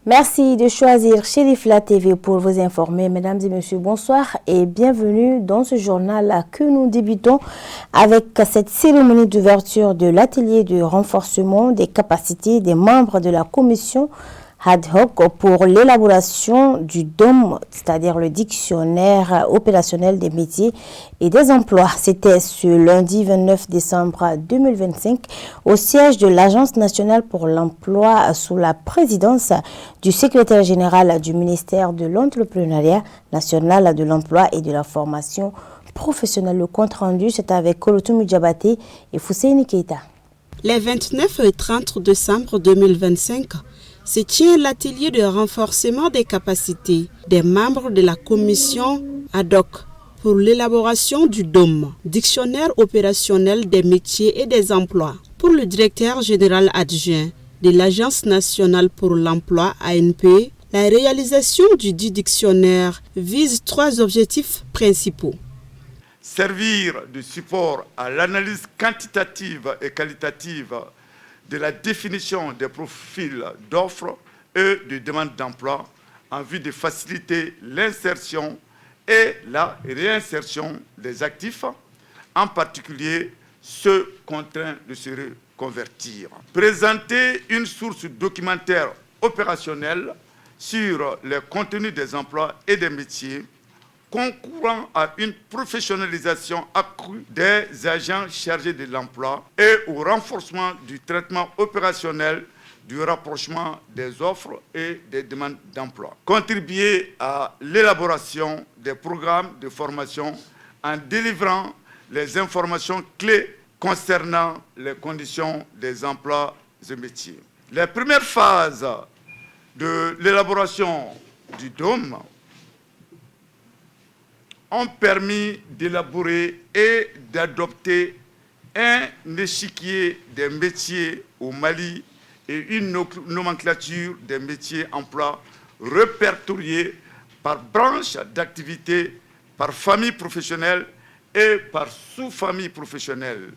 Merci de choisir Chérifla TV pour vous informer. Mesdames et messieurs, bonsoir et bienvenue dans ce journal que nous débutons avec cette cérémonie d'ouverture de l'atelier de renforcement des capacités des membres de la commission ad hoc pour l'élaboration du DOM, c'est-à-dire le dictionnaire opérationnel des métiers et des emplois. C'était ce lundi 29 décembre 2025 au siège de l'Agence nationale pour l'emploi sous la présidence du secrétaire général du ministère de l'Entrepreneuriat national, de l'emploi et de la formation professionnelle. Le compte rendu, c'est avec Kolotoumou Diabaté et Fousseini Keita. Les 29 et 30 décembre 2025, se tient l'atelier de renforcement des capacités des membres de la commission ad hoc pour l'élaboration du DOM, dictionnaire opérationnel des métiers et des emplois. Pour le directeur général adjoint de l'Agence nationale pour l'emploi ANP, la réalisation du dit dictionnaire vise 3 objectifs principaux. Servir de support à l'analyse quantitative et qualitative de la définition des profils d'offres et de demandes d'emploi en vue de faciliter l'insertion et la réinsertion des actifs, en particulier ceux contraints de se reconvertir. Présenter une source documentaire opérationnelle sur les contenus des emplois et des métiers, concourant à une professionnalisation accrue des agents chargés de l'emploi et au renforcement du traitement opérationnel du rapprochement des offres et des demandes d'emploi. Contribuer à l'élaboration des programmes de formation en délivrant les informations clés concernant les conditions des emplois et métiers. Les premières phases de l'élaboration du DOM ont permis d'élaborer et d'adopter un échiquier des métiers au Mali et une nomenclature des métiers emploi répertoriés par branche d'activité, par famille professionnelle et par sous-famille professionnelle.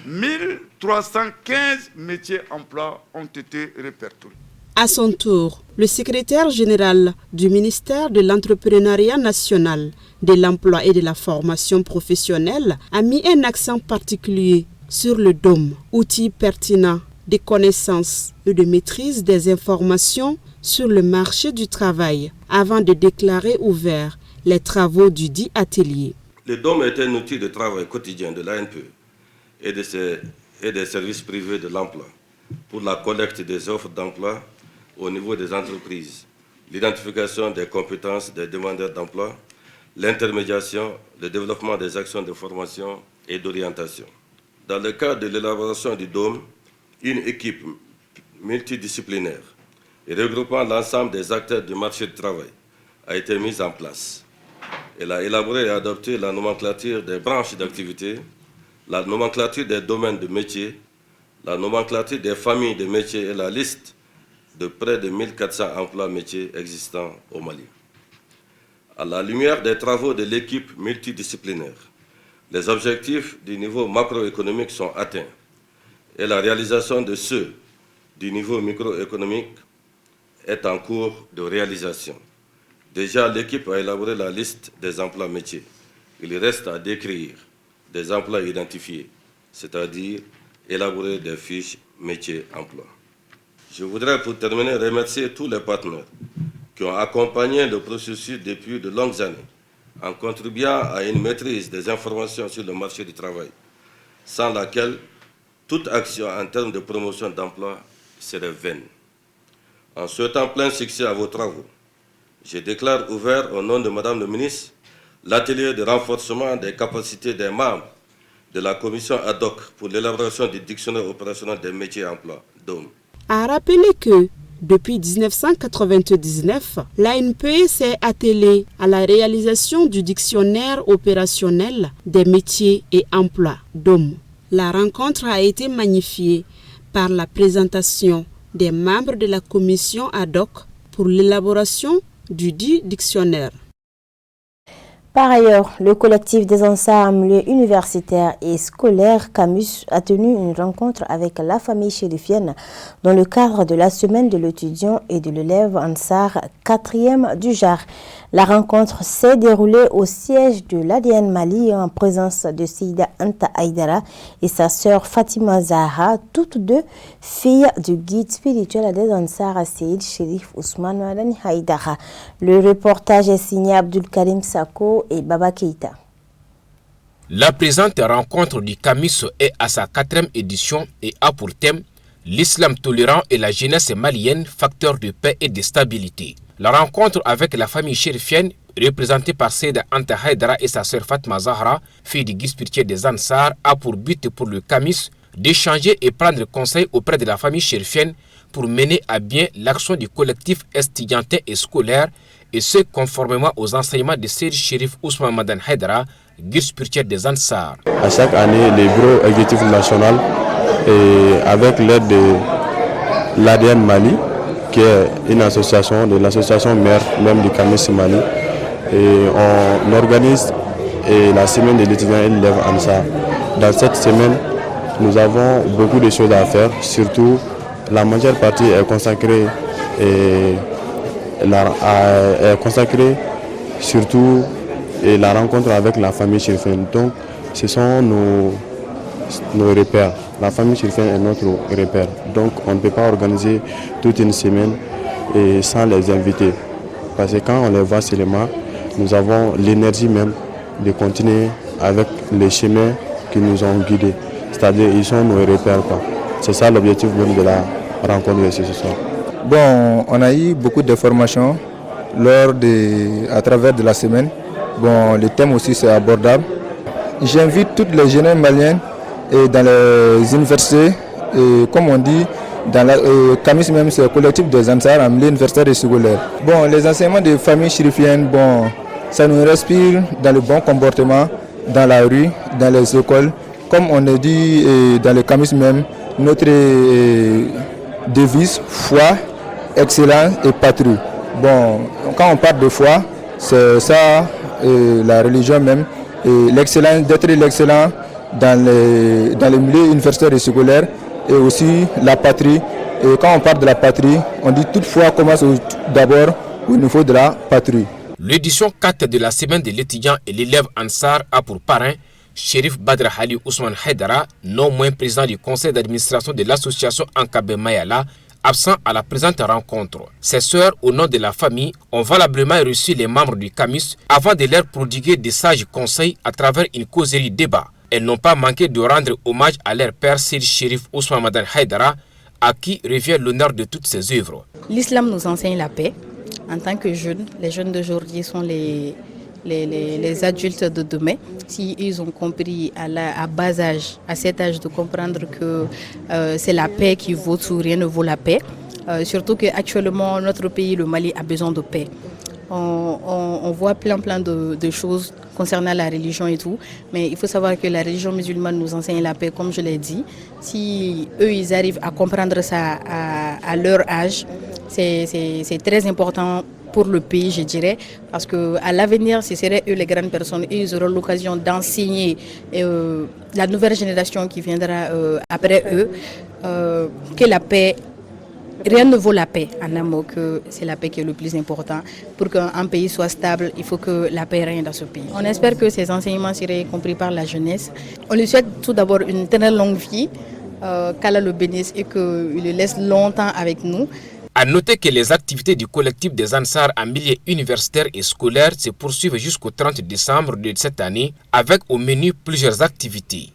1315 métiers emploi ont été répertoriés. À son tour, le secrétaire général du ministère de l'Entrepreneuriat national, de l'emploi et de la formation professionnelle a mis un accent particulier sur le DOM, outil pertinent de connaissance et de maîtrise des informations sur le marché du travail, avant de déclarer ouverts les travaux du dit atelier. Le DOM est un outil de travail quotidien de l'ANP et des services privés de l'emploi pour la collecte des offres d'emploi au niveau des entreprises, l'identification des compétences des demandeurs d'emploi, l'intermédiation, le développement des actions de formation et d'orientation. Dans le cadre de l'élaboration du DOM, une équipe multidisciplinaire et regroupant l'ensemble des acteurs du marché du travail a été mise en place. Elle a élaboré et adopté la nomenclature des branches d'activité, la nomenclature des domaines de métiers, la nomenclature des familles de métiers et la liste de près de 1400 emplois métiers existants au Mali. À la lumière des travaux de l'équipe multidisciplinaire, les objectifs du niveau macroéconomique sont atteints et la réalisation de ceux du niveau microéconomique est en cours de réalisation. Déjà, l'équipe a élaboré la liste des emplois métiers. Il reste à décrire des emplois identifiés, c'est-à-dire élaborer des fiches métiers-emploi. Je voudrais, pour terminer, remercier tous les partenaires qui ont accompagné le processus depuis de longues années, en contribuant à une maîtrise des informations sur le marché du travail, sans laquelle toute action en termes de promotion d'emploi serait vaine. En souhaitant plein succès à vos travaux, je déclare ouvert au nom de Madame le ministre l'atelier de renforcement des capacités des membres de la commission ad hoc pour l'élaboration du dictionnaire opérationnel des métiers et emplois, DOM. A rappelé que, depuis 1999, l'ANP s'est attelée à la réalisation du dictionnaire opérationnel des métiers et emplois, DOM. La rencontre a été magnifiée par la présentation des membres de la commission ad hoc pour l'élaboration du dit dictionnaire. Par ailleurs, le collectif des Ansars en milieu universitaire et scolaire Camus a tenu une rencontre avec la famille chérifienne dans le cadre de la semaine de l'étudiant et de l'élève Ansar 4e du JAR. La rencontre s'est déroulée au siège de l'ADN Mali en présence de Seyda Anta Aïdara et sa sœur Fatima Zahra, toutes deux filles du guide spirituel des Ansars Seyd Chérif Ousmane Madani Aïdara. Le reportage est signé Abdul Karim Sako et Baba Keïta. La présente rencontre du Camus est à sa 4e édition et a pour thème l'islam tolérant et la jeunesse malienne, facteur de paix et de stabilité. La rencontre avec la famille chérifienne, représentée par Seyda Anta Aïdara et sa sœur Fatima Zahra, fille du guide spirituel des Ansars, a pour but pour le Camus d'échanger et prendre conseil auprès de la famille chérifienne pour mener à bien l'action du collectif estudiantin et scolaire, et ce conformément aux enseignements de Seyd Chérif Ousmane Madani Aïdara, guide spirituel des Ansars. À chaque année, le bureau exécutif national, et avec l'aide de l'ADN Mali, qui est une association, de l'association mère même du Camus Mali, et on organise la semaine de l'étudiant et l'élève Ansar. Dans cette semaine, nous avons beaucoup de choses à faire, surtout la majeure partie est consacrée surtout la rencontre avec la famille chérifienne. Donc ce sont nos repères. La famille chérifienne est notre repère. Donc on ne peut pas organiser toute une semaine sans les inviter. Parce que quand on les voit seulement, nous avons l'énergie même de continuer avec les chemins qui nous ont guidés. C'est-à-dire ils sont nos repères. C'est ça l'objectif même de la rencontre de ce soir. Bon, on a eu beaucoup de formations à travers de la semaine. Bon, le thème aussi c'est abordable. J'invite toutes les jeunes maliennes dans les universités, et comme on dit, dans la Camus même, c'est le collectif des Ansars en milieu universitaire et scolaire. Bon, les enseignements des familles chérifiennes, bon, ça nous respire dans le bon comportement, dans la rue, dans les écoles. Comme on a dit dans le Camus même, notre devise, foi, excellence et patrie. Bon, quand on parle de foi, c'est ça, la religion même, et l'excellence, d'être l'excellent dans les milieux universitaires et scolaires, et aussi la patrie. Et quand on parle de la patrie, on dit toutefois commence d'abord au niveau de la patrie. L'édition 4 de la semaine de l'étudiant et l'élève Ansar a pour parrain Chérif Badra Ali Ousmane Aïdara, non moins président du conseil d'administration de l'association Ankabé Mayala, absent à la présente rencontre. Ses sœurs, au nom de la famille, ont valablement reçu les membres du Camus avant de leur prodiguer des sages conseils à travers une causerie débat. Elles n'ont pas manqué de rendre hommage à leur père Seyd Chérif Ousmane Madani Aïdara, à qui revient l'honneur de toutes ses œuvres. L'islam nous enseigne la paix. En tant que jeunes, les jeunes d'aujourd'hui sont les adultes de demain. Si ils ont compris à bas âge, à cet âge, de comprendre que c'est la paix qui vaut tout, rien ne vaut la paix. Surtout qu'actuellement, notre pays, le Mali, a besoin de paix. On voit plein de choses concernant la religion et tout, mais il faut savoir que la religion musulmane nous enseigne la paix, comme je l'ai dit. Si eux, ils arrivent à comprendre ça à leur âge, c'est très important pour le pays, je dirais, parce qu'à l'avenir, ce seraient eux les grandes personnes et ils auront l'occasion d'enseigner la nouvelle génération qui viendra après eux que la paix, rien ne vaut la paix, en un mot, que c'est la paix qui est le plus important. Pour qu'un pays soit stable, il faut que la paix règne dans ce pays. On espère que ces enseignements seraient compris par la jeunesse. On lui souhaite tout d'abord une très longue vie, qu'Allah le bénisse et qu'il le laisse longtemps avec nous. À noter que les activités du collectif des Ansars en milieu universitaire et scolaire se poursuivent jusqu'au 30 décembre de cette année, avec au menu plusieurs activités.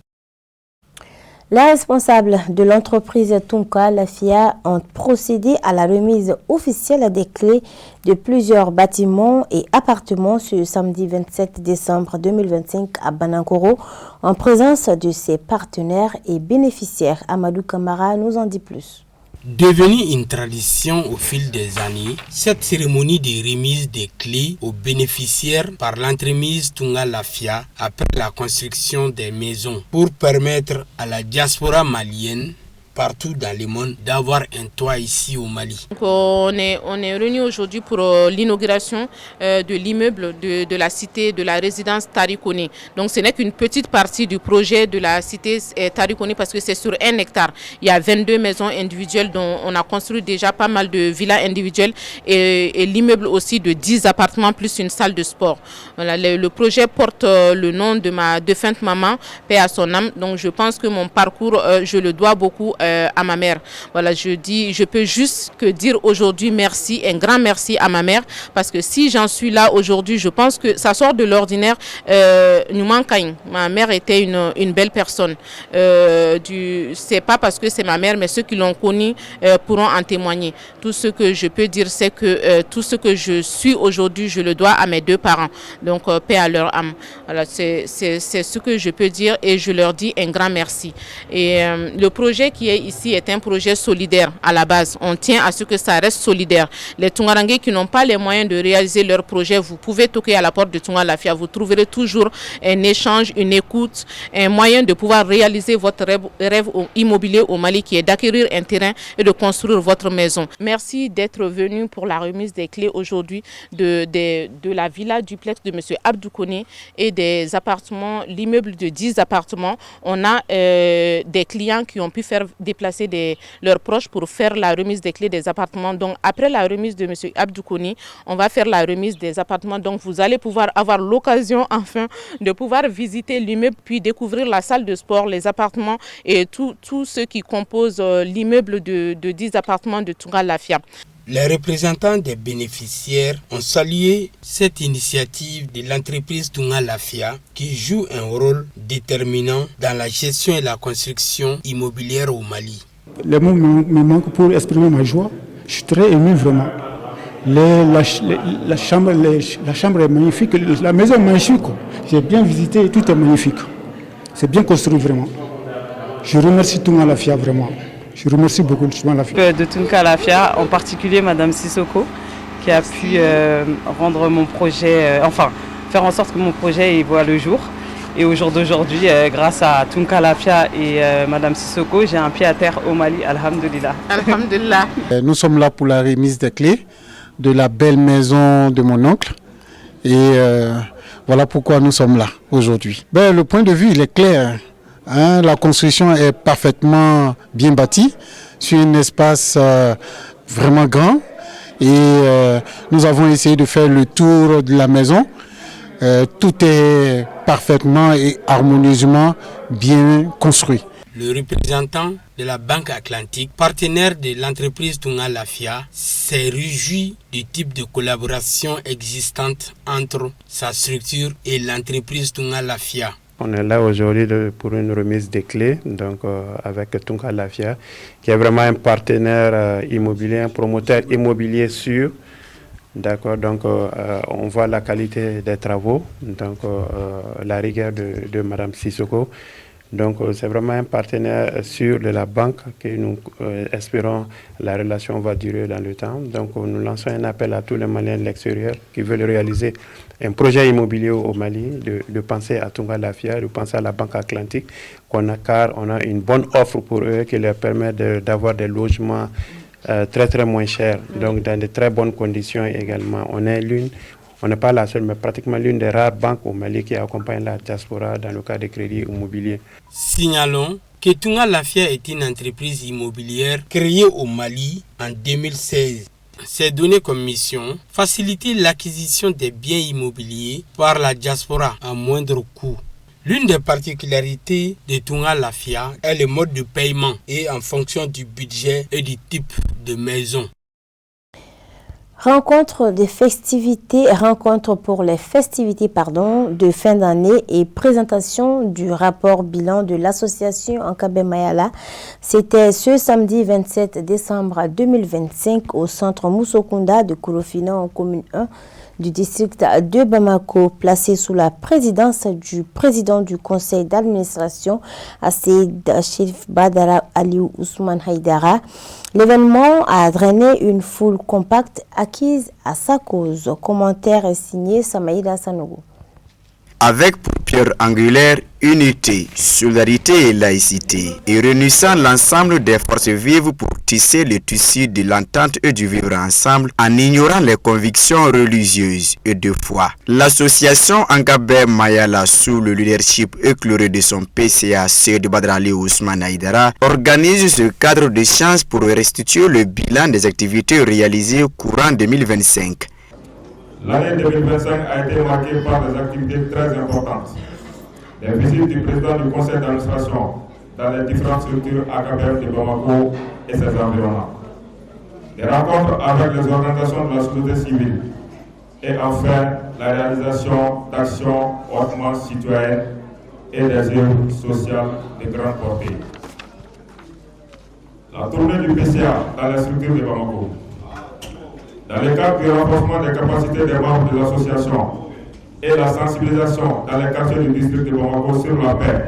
Les responsables de l'entreprise Tunka, la FIA, ont procédé à la remise officielle des clés de plusieurs bâtiments et appartements ce samedi 27 décembre 2025 à Banankoro, en présence de ses partenaires et bénéficiaires. Amadou Kamara nous en dit plus. Devenue une tradition au fil des années, cette cérémonie de remise des clés aux bénéficiaires par l'entremise Tunga Lafia après la construction des maisons pour permettre à la diaspora malienne partout dans le monde d'avoir un toit ici au Mali. Donc on est réunis aujourd'hui pour l'inauguration de l'immeuble de la cité de la résidence Tarikoni. Donc ce n'est qu'une petite partie du projet de la cité Tarikoni parce que c'est sur 1 hectare. Il y a 22 maisons individuelles dont on a construit déjà pas mal de villas individuelles et l'immeuble aussi de 10 appartements plus une salle de sport. Voilà, le projet porte le nom de ma défunte maman, paix à son âme. Donc je pense que mon parcours, je le dois beaucoup à ma mère. Voilà, je peux juste que dire aujourd'hui merci, un grand merci à ma mère parce que si j'en suis là aujourd'hui, je pense que ça sort de l'ordinaire. Ma mère était une belle personne. C'est pas parce que c'est ma mère, mais ceux qui l'ont connue pourront en témoigner. Tout ce que je peux dire, c'est que tout ce que je suis aujourd'hui, je le dois à mes 2 parents. Donc paix à leur âme. Voilà, c'est ce que je peux dire et je leur dis un grand merci. Et le projet qui est ici est un projet solidaire à la base. On tient à ce que ça reste solidaire. Les Tungarangais qui n'ont pas les moyens de réaliser leur projet, vous pouvez toquer à la porte de Tunga Lafia. Vous trouverez toujours un échange, une écoute, un moyen de pouvoir réaliser votre rêve immobilier au Mali qui est d'acquérir un terrain et de construire votre maison. Merci d'être venu pour la remise des clés aujourd'hui de la villa duplex de M. Abdou Koné et des appartements, l'immeuble de 10 appartements. On a des clients qui ont pu faire déplacer leurs proches pour faire la remise des clés des appartements. Donc après la remise de M. Abdou Koné, on va faire la remise des appartements. Donc vous allez pouvoir avoir l'occasion enfin de pouvoir visiter l'immeuble puis découvrir la salle de sport, les appartements et tout ce qui compose l'immeuble de 10 appartements de Tunga Lafia. Les représentants des bénéficiaires ont salué cette initiative de l'entreprise Tunga Lafia qui joue un rôle déterminant dans la gestion et la construction immobilière au Mali. Les mots me manquent pour exprimer ma joie. Je suis très ému vraiment. La chambre est magnifique, la maison est magnifique. J'ai bien visité et tout est magnifique. C'est bien construit vraiment. Je remercie Tunga Lafia vraiment. Je remercie beaucoup Tunga Lafia. De Tunga Lafia, en particulier Madame Sissoko, qui a pu rendre mon projet, faire en sorte que mon projet voit le jour. Et au jour d'aujourd'hui, grâce à Tunga Lafia et Madame Sissoko, j'ai un pied à terre au Mali, alhamdulillah. Alhamdulillah. Nous sommes là pour la remise des clés de la belle maison de mon oncle. Et voilà pourquoi nous sommes là aujourd'hui. Le point de vue, il est clair. La construction est parfaitement bien bâtie sur un espace vraiment grand. Et nous avons essayé de faire le tour de la maison. Tout est parfaitement et harmonieusement bien construit. Le représentant de la Banque Atlantique, partenaire de l'entreprise Tunga Lafia, s'est réjoui du type de collaboration existante entre sa structure et l'entreprise Tunga Lafia. On est là aujourd'hui pour une remise des clés avec Tunga Lafia, qui est vraiment un partenaire immobilier, un promoteur immobilier sûr. D'accord, donc on voit la qualité des travaux, donc la rigueur de Madame Sissoko. Donc c'est vraiment un partenaire sûr de la banque que nous espérons la relation va durer dans le temps. Donc nous lançons un appel à tous les Maliens de l'extérieur qui veulent réaliser un projet immobilier au Mali, de penser à Tunga Lafia, de penser à la Banque Atlantique, car on a une bonne offre pour eux qui leur permet d'avoir des logements très moins chers, donc dans de très bonnes conditions également. On n'est pas la seule, mais pratiquement l'une des rares banques au Mali qui accompagne la diaspora dans le cas des crédits immobiliers. Signalons que Tunga Lafia est une entreprise immobilière créée au Mali en 2016. C'est donné comme mission faciliter l'acquisition des biens immobiliers par la diaspora à moindre coût. L'une des particularités de Tunga Lafia est le mode de paiement et en fonction du budget et du type de maison. Rencontre pour les festivités de fin d'année et présentation du rapport bilan de l'association Ankabe Mayala. C'était ce samedi 27 décembre 2025 au centre Moussokunda de Kourofina en commune 1 du district de Bamako, placé sous la présidence du président du conseil d'administration, Assid Chérif Badara Aliou Ousmane Haïdara. L'événement a drainé une foule compacte acquise à sa cause. Commentaire est signé Samaïda Sanogo. Avec pour pierre angulaire Unité, solidarité et laïcité, et réunissant l'ensemble des forces vives pour tisser le tissu de l'entente et du vivre ensemble en ignorant les convictions religieuses et de foi. L'association Angabé Mayala, sous le leadership éclairé de son PCA Seyd Badrali Ousmane Aïdara, organise ce cadre d'échange pour restituer le bilan des activités réalisées courant 2025. L'année 2025 a été marquée par des activités très importantes. Les visites du président du conseil d'administration dans les différentes structures AKBM de Bamako et ses environnements. Des rencontres avec les organisations de la société civile. Et enfin, la réalisation d'actions hautement citoyennes et des œuvres sociales de grande portée. La tournée du PCA dans les structures de Bamako. Dans le cadre du renforcement des capacités des membres de l'association et la sensibilisation dans les quartiers du district de Bamako sur la paix,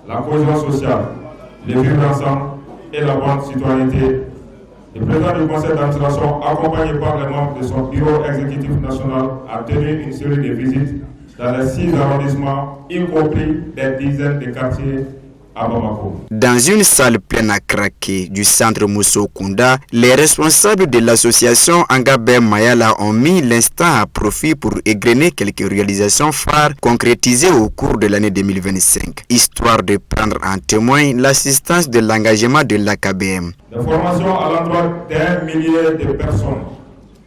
la cohésion sociale, le vivre ensemble et la bonne citoyenneté, le président du conseil d'administration, accompagné par les membres de son bureau exécutif national, a tenu une série de visites dans les 6 arrondissements, y compris des dizaines de quartiers à Bamako. Dans une salle pleine à craquer du centre Mousso Kounda, les responsables de l'association Angabé Mayala ont mis l'instant à profit pour égrener quelques réalisations phares concrétisées au cours de l'année 2025, histoire de prendre en témoin l'assistance de l'engagement de l'AKBM. Des formations à l'endroit d'1 millier de personnes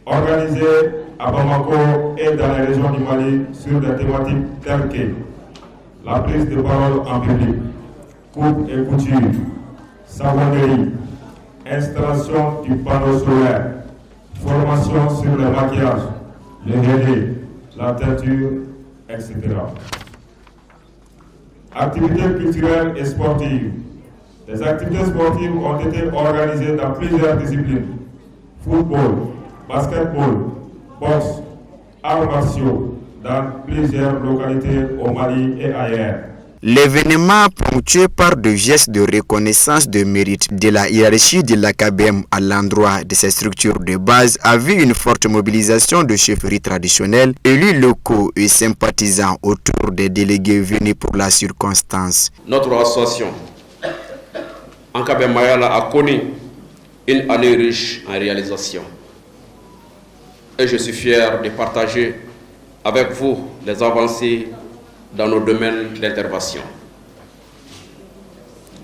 organisées à Bamako et dans les régions du Mali sur des thématiques telles que la prise de parole en public, coupe et couture, savonnerie, installation du panneau solaire, formation sur le maquillage, le relais, la teinture, etc. Activités culturelles et sportives. Les activités sportives ont été organisées dans plusieurs disciplines. Football, basketball, boxe, arts martiaux, dans plusieurs localités au Mali et ailleurs. L'événement, ponctué par des gestes de reconnaissance de mérite de la hiérarchie de l'AKBM à l'endroit de ses structures de base, a vu une forte mobilisation de chefferies traditionnelles, élus locaux et sympathisants autour des délégués venus pour la circonstance. Notre association Angabé Mayala a connu une année riche en réalisation. Et je suis fier de partager avec vous les avancées dans nos domaines d'intervention,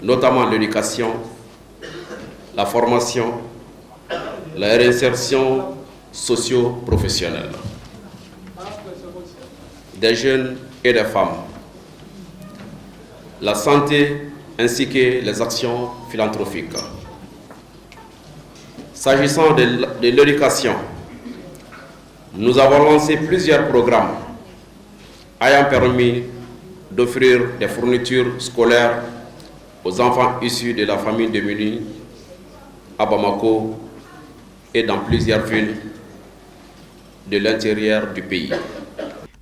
notamment l'éducation, la formation, la réinsertion socio-professionnelle des jeunes et des femmes, la santé ainsi que les actions philanthropiques. S'agissant de l'éducation, nous avons lancé plusieurs programmes ayant permis d'offrir des fournitures scolaires aux enfants issus de la famille démunie à Bamako et dans plusieurs villes de l'intérieur du pays.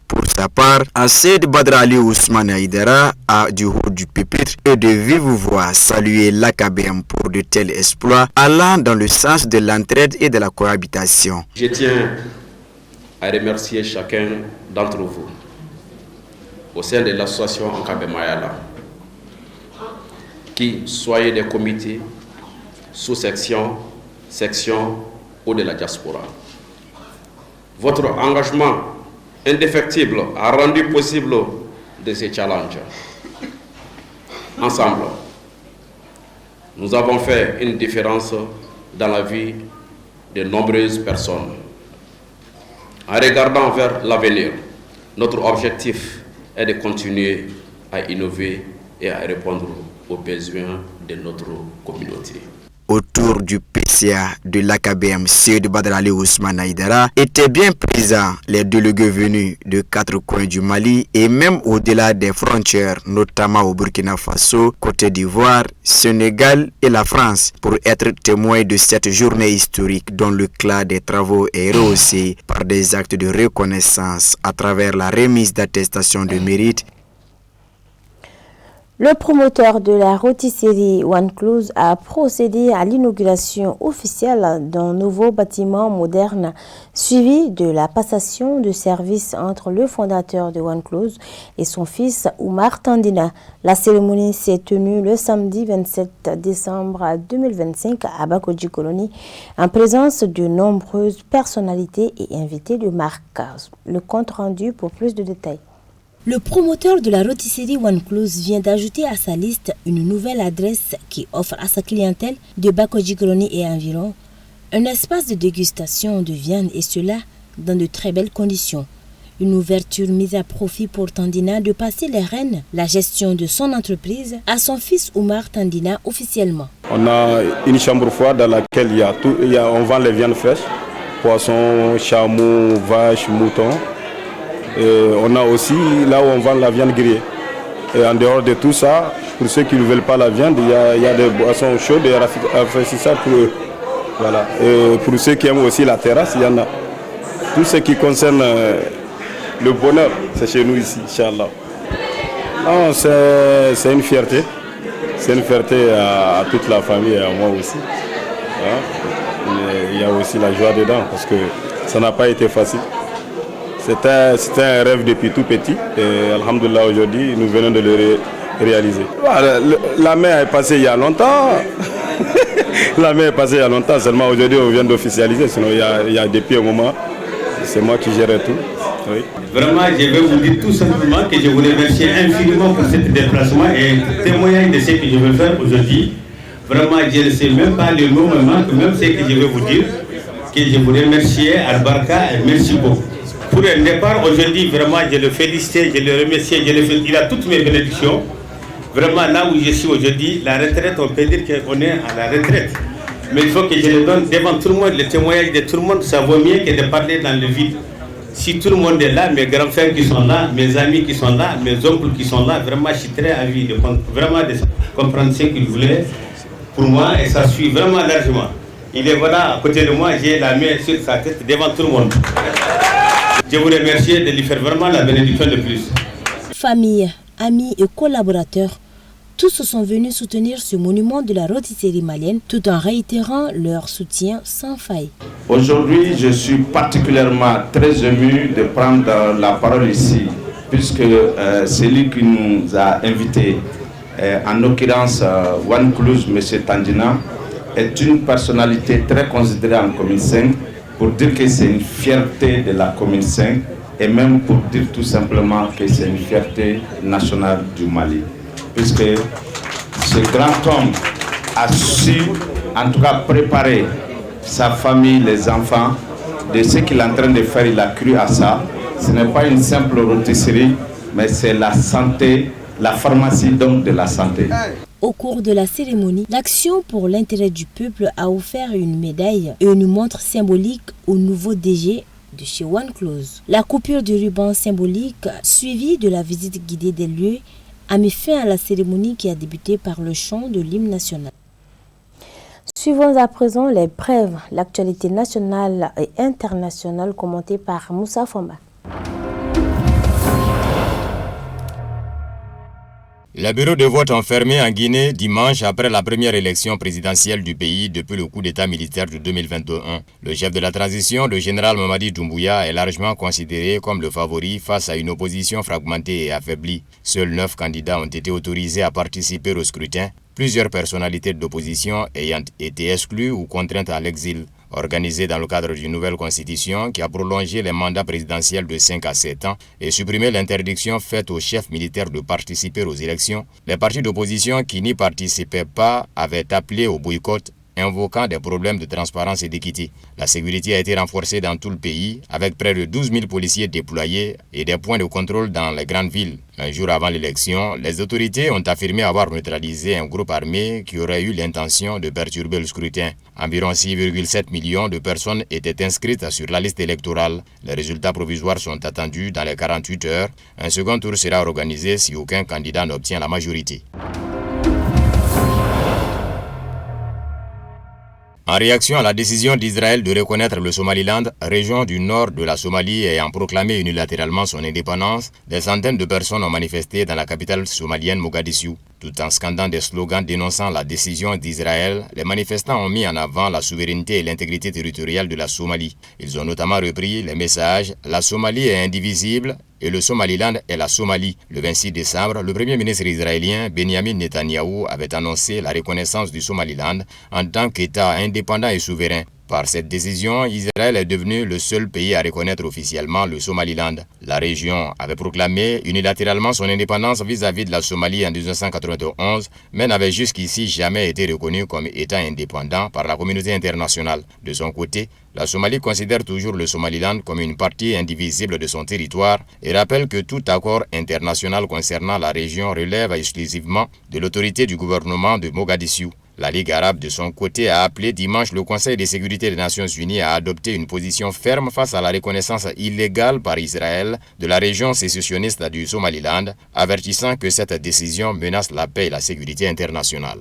Pour sa part, Seyd Badrali Ousmane Aïdara a du haut du pupitre et de vive voix salué l'AKBM pour de tels exploits allant dans le sens de l'entraide et de la cohabitation. Je tiens à remercier chacun d'entre vous au sein de l'association Angabé Mayala, qui soyez des comités, sous-sections, sections ou de la diaspora. Votre engagement indéfectible a rendu possible de ces challenges. Ensemble, nous avons fait une différence dans la vie de nombreuses personnes. En regardant vers l'avenir, notre objectif est de continuer à innover et à répondre aux besoins de notre communauté. Autour du PCA de l'AKBM, Seyd Badrali Ousmane Aïdara étaient bien présents les délégués venus de 4 coins du Mali et même au-delà des frontières, notamment au Burkina Faso, Côte d'Ivoire, Sénégal et la France, pour être témoins de cette journée historique dont le l'éclat des travaux est rehaussé par des actes de reconnaissance à travers la remise d'attestations de mérite. Le promoteur de la rôtisserie One Close a procédé à l'inauguration officielle d'un nouveau bâtiment moderne, suivi de la passation de service entre le fondateur de One Close et son fils Oumar Tandina. La cérémonie s'est tenue le samedi 27 décembre 2025 à Bakodji-Colonie, en présence de nombreuses personnalités et invités de marque. Le compte rendu pour plus de détails. Le promoteur de la rôtisserie One Close vient d'ajouter à sa liste une nouvelle adresse qui offre à sa clientèle de Bakodji-Colonie et environ un espace de dégustation de viande et cela dans de très belles conditions. Une ouverture mise à profit pour Tandina de passer les rênes, la gestion de son entreprise, à son fils Oumar Tandina officiellement. On a une chambre froide dans laquelle on vend les viandes fraîches, poissons, chameaux, vaches, moutons. Et on a aussi là où on vend la viande grillée. Et en dehors de tout ça, pour ceux qui ne veulent pas la viande, il y a des boissons chaudes et rafraîchissantes pour eux. Voilà. Et pour ceux qui aiment aussi la terrasse, il y en a. Tout ce qui concerne le bonheur, c'est chez nous ici, Inch'Allah. Non, c'est une fierté. C'est une fierté à toute la famille et à moi aussi. Hein? Il y a aussi la joie dedans parce que ça n'a pas été facile. C'était un rêve depuis tout petit et alhamdoulilah aujourd'hui nous venons de le réaliser. Voilà, la main est passée il y a longtemps. La main est passée il y a longtemps, seulement aujourd'hui on vient d'officialiser, sinon il y a depuis un moment, c'est moi qui gérais tout. Oui. Vraiment, je vais vous dire tout simplement que je vous remercie infiniment pour ce déplacement et témoignage de ce que je veux faire aujourd'hui. Vraiment, je ne sais même pas le mot, même ce que je vais vous dire, que je vous remercie, Al-Barka, et merci beaucoup. Pour le départ, aujourd'hui, vraiment, je le félicite, je le remercie, il a toutes mes bénédictions. Vraiment, là où je suis aujourd'hui, la retraite, on peut dire qu'on est à la retraite. Mais il faut que je le donne devant tout le monde, le témoignage de tout le monde, ça vaut mieux que de parler dans le vide. Si tout le monde est là, mes grands frères qui sont là, mes amis qui sont là, mes oncles qui sont là, vraiment, je suis très avis de comprendre ce qu'ils voulaient pour moi et ça suit vraiment largement. Il est voilà à côté de moi, j'ai la main sur sa tête devant tout le monde. Je vous remercie de lui faire vraiment la bénédiction de plus. Famille, amis et collaborateurs, tous sont venus soutenir ce monument de la rôtisserie malienne tout en réitérant leur soutien sans faille. Aujourd'hui, je suis particulièrement très ému de prendre la parole ici, puisque celui qui nous a invités, en l'occurrence One Close, M. Tandina, est une personnalité très considérée en commune 5, pour dire que c'est une fierté de la commune 5 et même pour dire tout simplement que c'est une fierté nationale du Mali. Puisque ce grand homme a su, en tout cas, préparer sa famille, les enfants, de ce qu'il est en train de faire, il a cru à ça. Ce n'est pas une simple rôtisserie, mais c'est la santé, la pharmacie donc de la santé. Au cours de la cérémonie, l'Action pour l'intérêt du peuple a offert une médaille et une montre symbolique au nouveau DG de chez One Close. La coupure du ruban symbolique, suivie de la visite guidée des lieux, a mis fin à la cérémonie qui a débuté par le chant de l'hymne national. Suivons à présent les brèves, l'actualité nationale et internationale commentée par Moussa Famba. Les bureaux de vote ont fermé en Guinée dimanche après la première élection présidentielle du pays depuis le coup d'état militaire de 2021. Le chef de la transition, le général Mamadi Doumbouya, est largement considéré comme le favori face à une opposition fragmentée et affaiblie. Seuls 9 candidats ont été autorisés à participer au scrutin, plusieurs personnalités de l'opposition ayant été exclues ou contraintes à l'exil. Organisé dans le cadre d'une nouvelle constitution qui a prolongé les mandats présidentiels de 5 à 7 ans et supprimé l'interdiction faite aux chefs militaires de participer aux élections, les partis d'opposition qui n'y participaient pas avaient appelé au boycott, invoquant des problèmes de transparence et d'équité. La sécurité a été renforcée dans tout le pays, avec près de 12 000 policiers déployés et des points de contrôle dans les grandes villes. Un jour avant l'élection, les autorités ont affirmé avoir neutralisé un groupe armé qui aurait eu l'intention de perturber le scrutin. Environ 6,7 millions de personnes étaient inscrites sur la liste électorale. Les résultats provisoires sont attendus dans les 48 heures. Un second tour sera organisé si aucun candidat n'obtient la majorité. En réaction à la décision d'Israël de reconnaître le Somaliland, région du nord de la Somalie ayant proclamé unilatéralement son indépendance, des centaines de personnes ont manifesté dans la capitale somalienne Mogadiscio. Tout en scandant des slogans dénonçant la décision d'Israël, les manifestants ont mis en avant la souveraineté et l'intégrité territoriale de la Somalie. Ils ont notamment repris les messages « La Somalie est indivisible » et le Somaliland est la Somalie. Le 26 décembre, le premier ministre israélien Benjamin Netanyahou avait annoncé la reconnaissance du Somaliland en tant qu'État indépendant et souverain. Par cette décision, Israël est devenu le seul pays à reconnaître officiellement le Somaliland. La région avait proclamé unilatéralement son indépendance vis-à-vis de la Somalie en 1991, mais n'avait jusqu'ici jamais été reconnue comme État indépendant par la communauté internationale. De son côté, la Somalie considère toujours le Somaliland comme une partie indivisible de son territoire et rappelle que tout accord international concernant la région relève exclusivement de l'autorité du gouvernement de Mogadiscio. La Ligue arabe, de son côté, a appelé dimanche le Conseil de sécurité des Nations unies à adopter une position ferme face à la reconnaissance illégale par Israël de la région sécessionniste du Somaliland, avertissant que cette décision menace la paix et la sécurité internationale.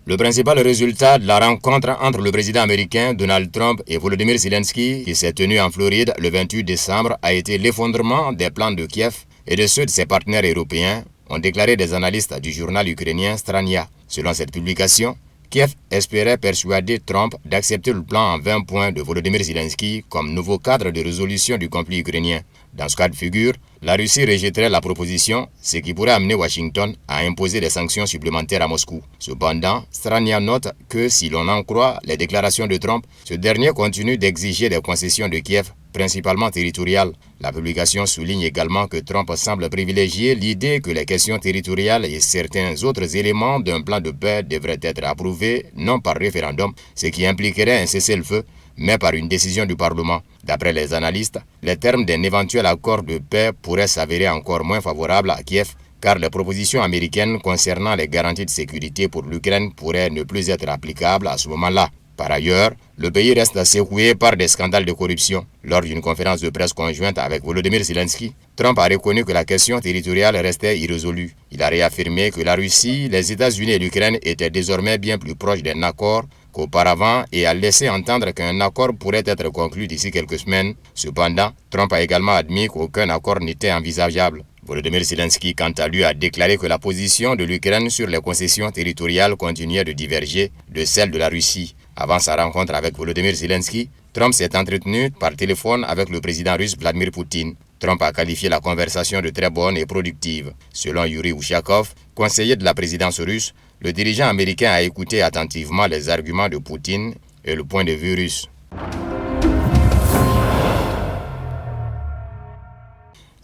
Le principal résultat de la rencontre entre le président américain Donald Trump et Volodymyr Zelensky, qui s'est tenue en Floride le 28 décembre, a été l'effondrement des plans de Kiev et de ceux de ses partenaires européens, ont déclaré des analystes du journal ukrainien Strania. Selon cette publication, Kiev espérait persuader Trump d'accepter le plan en 20 points de Volodymyr Zelensky comme nouveau cadre de résolution du conflit ukrainien. Dans ce cas de figure, la Russie rejetterait la proposition, ce qui pourrait amener Washington à imposer des sanctions supplémentaires à Moscou. Cependant, Strania note que si l'on en croit les déclarations de Trump, ce dernier continue d'exiger des concessions de Kiev, principalement territoriales. La publication souligne également que Trump semble privilégier l'idée que les questions territoriales et certains autres éléments d'un plan de paix devraient être approuvés, non par référendum, ce qui impliquerait un cessez-le-feu, mais par une décision du Parlement. D'après les analystes, les termes d'un éventuel accord de paix pourraient s'avérer encore moins favorables à Kiev, car les propositions américaines concernant les garanties de sécurité pour l'Ukraine pourraient ne plus être applicables à ce moment-là. Par ailleurs, le pays reste secoué par des scandales de corruption. Lors d'une conférence de presse conjointe avec Volodymyr Zelensky, Trump a reconnu que la question territoriale restait irrésolue. Il a réaffirmé que la Russie, les États-Unis et l'Ukraine étaient désormais bien plus proches d'un accord qu'auparavant et a laissé entendre qu'un accord pourrait être conclu d'ici quelques semaines. Cependant, Trump a également admis qu'aucun accord n'était envisageable. Volodymyr Zelensky, quant à lui, a déclaré que la position de l'Ukraine sur les concessions territoriales continuait de diverger de celle de la Russie. Avant sa rencontre avec Volodymyr Zelensky, Trump s'est entretenu par téléphone avec le président russe Vladimir Poutine. Trump a qualifié la conversation de très bonne et productive. Selon Yuri Ushakov, conseiller de la présidence russe, le dirigeant américain a écouté attentivement les arguments de Poutine et le point de vue russe.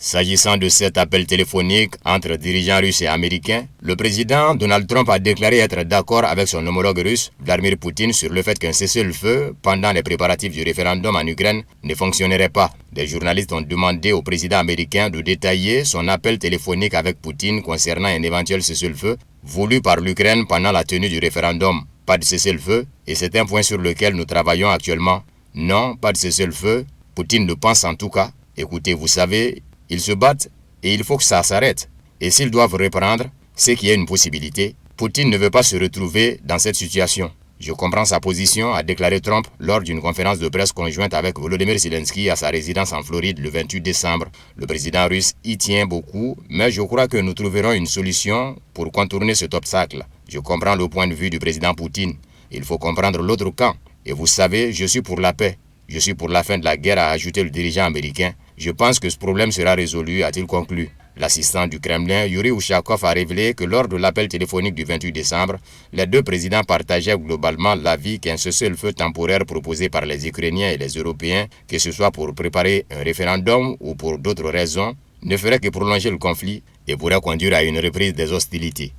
S'agissant de cet appel téléphonique entre dirigeants russes et américains, le président Donald Trump a déclaré être d'accord avec son homologue russe, Vladimir Poutine, sur le fait qu'un cessez-le-feu pendant les préparatifs du référendum en Ukraine ne fonctionnerait pas. Des journalistes ont demandé au président américain de détailler son appel téléphonique avec Poutine concernant un éventuel cessez-le-feu voulu par l'Ukraine pendant la tenue du référendum. Pas de cessez-le-feu, et c'est un point sur lequel nous travaillons actuellement. Non, pas de cessez-le-feu. Poutine le pense en tout cas. Écoutez, vous savez, ils se battent et il faut que ça s'arrête. Et s'ils doivent reprendre, c'est qu'il y a une possibilité. Poutine ne veut pas se retrouver dans cette situation. Je comprends sa position, a déclaré Trump lors d'une conférence de presse conjointe avec Volodymyr Zelensky à sa résidence en Floride le 28 décembre. Le président russe y tient beaucoup, mais je crois que nous trouverons une solution pour contourner cet obstacle. Je comprends le point de vue du président Poutine. Il faut comprendre l'autre camp. Et vous savez, je suis pour la paix. Je suis pour la fin de la guerre, a ajouté le dirigeant américain. Je pense que ce problème sera résolu, a-t-il conclu. L'assistant du Kremlin, Yuri Ushakov, a révélé que lors de l'appel téléphonique du 28 décembre, les deux présidents partageaient globalement l'avis qu'un cessez-le-feu temporaire proposé par les Ukrainiens et les Européens, que ce soit pour préparer un référendum ou pour d'autres raisons, ne ferait que prolonger le conflit et pourrait conduire à une reprise des hostilités.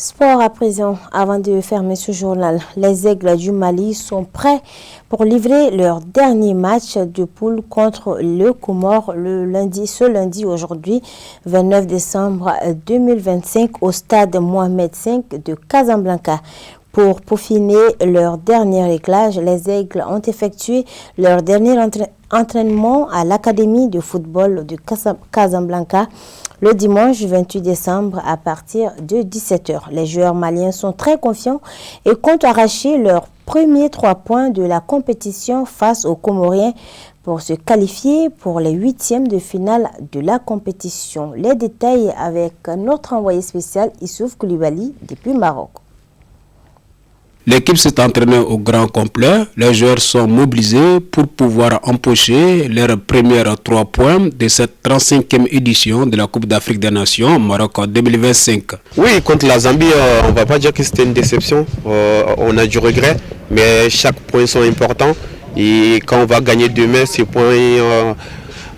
Sport à présent, avant de fermer ce journal, les Aigles du Mali sont prêts pour livrer leur dernier match de poule contre le Comore ce lundi aujourd'hui, 29 décembre 2025 au stade Mohamed V de Casablanca. Pour peaufiner leur dernier réglage, les Aigles ont effectué leur dernier entraînement à l'Académie de football de Casablanca le dimanche 28 décembre à partir de 17h. Les joueurs maliens sont très confiants et comptent arracher leurs premiers 3 points de la compétition face aux Comoriens pour se qualifier pour les 8e de finale de la compétition. Les détails avec notre envoyé spécial Issouf Koulibaly depuis Maroc. L'équipe s'est entraînée au grand complet. Les joueurs sont mobilisés pour pouvoir empocher leurs premiers 3 points de cette 35e édition de la Coupe d'Afrique des Nations Maroc 2025. Oui, contre la Zambie, on ne va pas dire que c'était une déception. On a du regret, mais chaque point sont importants. Et quand on va gagner demain, ces points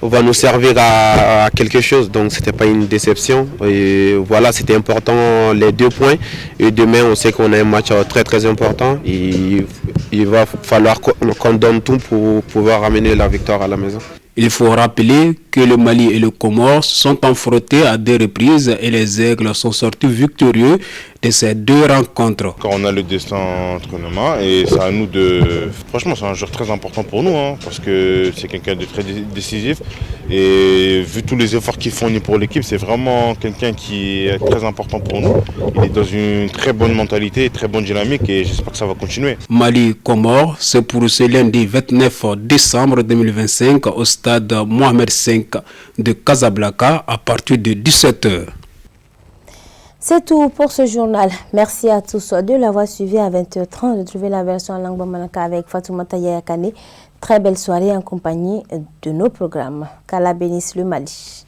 va nous servir à quelque chose. Donc c'était pas une déception. Et voilà, c'était important les 2 points. Et demain, on sait qu'on a un match très très important. Et il va falloir qu'on donne tout pour pouvoir ramener la victoire à la maison. Il faut rappeler que le Mali et le Comores sont affrontés à 2 reprises et les Aigles sont sortis victorieux de ces 2 rencontres. Quand on a le destin entre nos mains et c'est à nous de... Franchement, c'est un joueur très important pour nous parce que c'est quelqu'un de très décisif et vu tous les efforts qu'il fournit pour l'équipe, c'est vraiment quelqu'un qui est très important pour nous. Il est dans une très bonne mentalité, très bonne dynamique et j'espère que ça va continuer. Mali-Comores, c'est pour ce lundi 29 décembre 2025 au stade Mohamed V de Casablanca à partir de 17h. C'est tout pour ce journal. Merci à tous de l'avoir suivi à 20h30. Retrouvez la version en langue bamanaka avec Fatoumata Yayakane. Très belle soirée en compagnie de nos programmes. Qu'Allah bénisse le Mali.